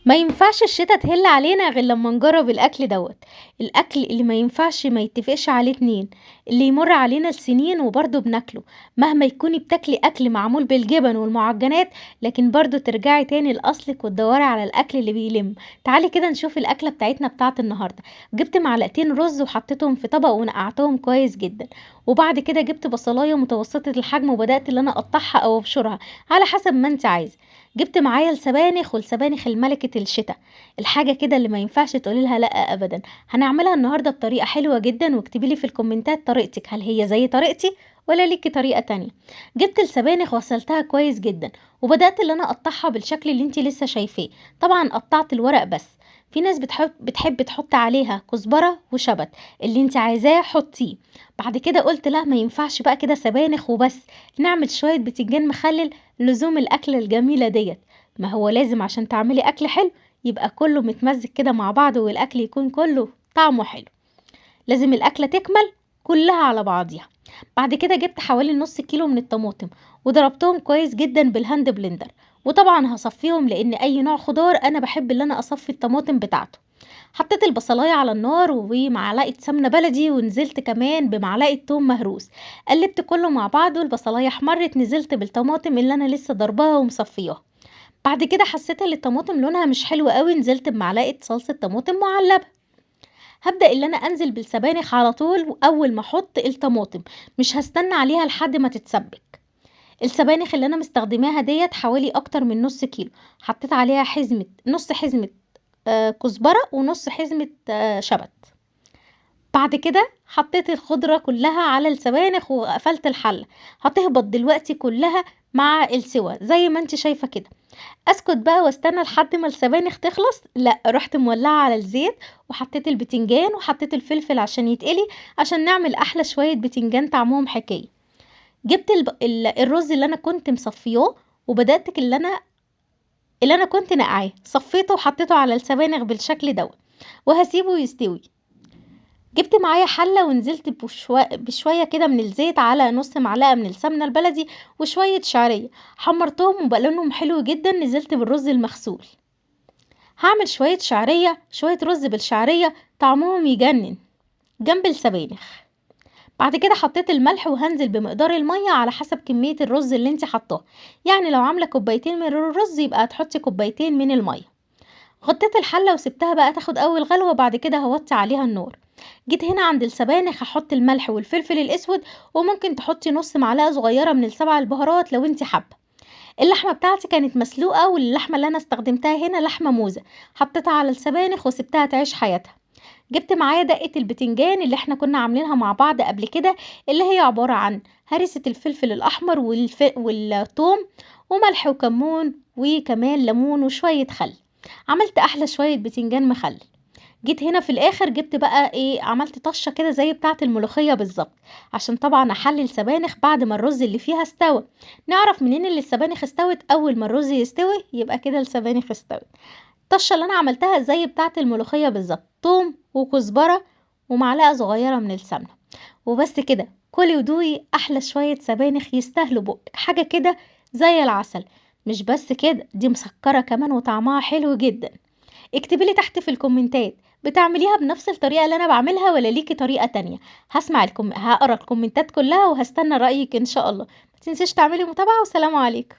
ما ينفعش الشتا تهِل علينا غير لمّا نجرّب الأكل دوّة، الأكل اللي ما ينفعش ما يتّفقش عليه اتنين، اللي يمُر علينا السنين وبرضه بناكله، مهما يكوني بتاكلي أكل معمول بالجبن والمعجنات، لكن برضه ترجعي تاني لأصلِك وتدوّري على الأكل اللي بيلِم. تعالي كده نشوف الأكلة بتاعتنا بتاعة النهارده. جِبت معلقتين رُز وحطيتهم في طبق ونقعتهم كويس جدًا، وبعد كده جِبت بصلاية متوسطة الحجم وبدأت اللي أنا أقطّعها أو أبشرها على حسب ما أنتِ عايزة. جِبت معايا السبانخ والسبانخ الملكة الشتا، الحاجة كده اللي ما ينفعش تقولي لها لأ أبدًا. هنعملها النهارده بطريقة حلوة جدًا واكتبي لي في الكومنتات طريقتِك، هل هي زي طريقتي والّا ليكِ طريقة تانية؟ جِبت السبانخ وغسلتها كويس جدًا، وبدأت اللي أنا أقطّعها بالشكل اللي أنتِ لسه شايفاه، طبعًا قطّعت الورق بس، في ناس بتحب تحط عليها كزبرة وشبت، اللي أنتِ عايزاه حطيه. بعد كده قُلت لأ ما ينفعش بقى كده سبانخ وبس، نعمل شوية بتنجان مخلل لزوم الأكلة الجميلة ديّة. ما هو لازم عشان تعملي أكل حلو يبقى كله متمزج كده مع بعضه والأكل يكون كله طعمه حلو، لازم الأكلة تكمل كلها على بعضيها. بعد كده جبت حوالي نص كيلو من الطماطم وضربتهم كويس جدا بالهاند بلندر، وطبعا هصفيهم لأن أي نوع خضار أنا بحب اللي أنا أصفي الطماطم بتاعته. حطيت البصلاية على النار ومعلقة سمنة بلدي ونزلت كمان بمعلقة توم مهروس، قلبت كله مع بعضه، البصلاية احمرت نزلت بالطماطم اللي أنا لسه ضرباها ومصفياها. بعد كده حسيت ان الطماطم لونها مش حلو قوي، نزلت بمعلقة صلصة طماطم معلبة. هبدأ اللي انا انزل بالسبانخ على طول، واول ما احط الطماطم مش هستنى عليها لحد ما تتسبك. السبانخ اللي انا مستخدماها ديت حوالي اكتر من نص كيلو، حطيت عليها نص حزمة كزبرة ونص حزمة شبت. بعد كده حطيت الخضرة كلها على السبانخ وقفلت الحلة، هتهبط دلوقتي كلها مع السوا زي ما انت شايفة كده. اسكت بقى واستنى لحد ما السبانخ تخلص؟ لا، رحت مولعه على الزيت وحطيت البتنجان وحطيت الفلفل عشان يتقلي، عشان نعمل احلى شويه بتنجان طعمهم حكايه. جبت الرز اللي انا كنت مصفياه، وبدات اللي انا كنت نقعاه صفيته وحطيته على السبانخ بالشكل دوت، وهسيبه يستوي. جبت معايا حله ونزلت بشويه كده من الزيت على نص معلقه من السمنه البلدي وشويه شعريه، حمرتهم وبقى لونهم حلو جدا. نزلت بالرز المغسول، هعمل شوية شعرية، شوية رز بالشعرية طعمهم يجنن جنب السبانخ. بعد كده حطيت الملح وهنزل بمقدار المية على حسب كمية الرز اللي انت حطاه، يعني لو عاملة كوبايتين من الرز يبقى هتحطي كوبايتين من المية. غطيت الحلة وسبتها بقى تاخد أول غلوة، بعد كده هوطي عليها النار. جيت هنا عند السبانخ هحط الملح والفلفل الأسود، وممكن تحطي نص معلقة صغيرة من السبع البهارات لو انت حابة. اللحمة بتاعتي كانت مسلوقة، واللحمة اللي أنا استخدمتها هنا لحمة موزة، حطيتها على السبانخ وسبتها تعيش حياتها. جبت معايا دقة البتنجان اللي احنا كنا عاملينها مع بعض قبل كده، اللي هي عبارة عن هرسة الفلفل الأحمر والثوم وملح وكمون وكمان ليمون وشوية خل. عملت أحلى شوية بتنجان مخلل. جيت هنا في الآخر جبت بقى إيه، عملت طشة كده زي بتاعة الملوخية بالضبط، عشان طبعًا أحلي السبانخ بعد ما الرز اللي فيها استوى. نعرف منين اللي السبانخ استوت؟ أول ما الرز يستوي يبقى كده السبانخ استوت. الطشة اللي أنا عملتها زي بتاعة الملوخية بالضبط، توم وكزبرة ومعلقة صغيرة من السمنة، وبس كده. كلي ودوقي أحلى شوية سبانخ يستاهلوا بُقِّك، حاجة كده زي العسل. مش بس كده، دي مسكرة كمان وطعمها حلو جدًا. اكتبي لي تحت في الكومنتات بتعمليها بنفس الطريقة اللي أنا باعملها والّا ليكِ طريقة تانية؟ هاقرا الكومنتات كلها وهاستنى رأيِك إن شاء الله. ما تنسيش تعملي متابعة، والسلام عليكم.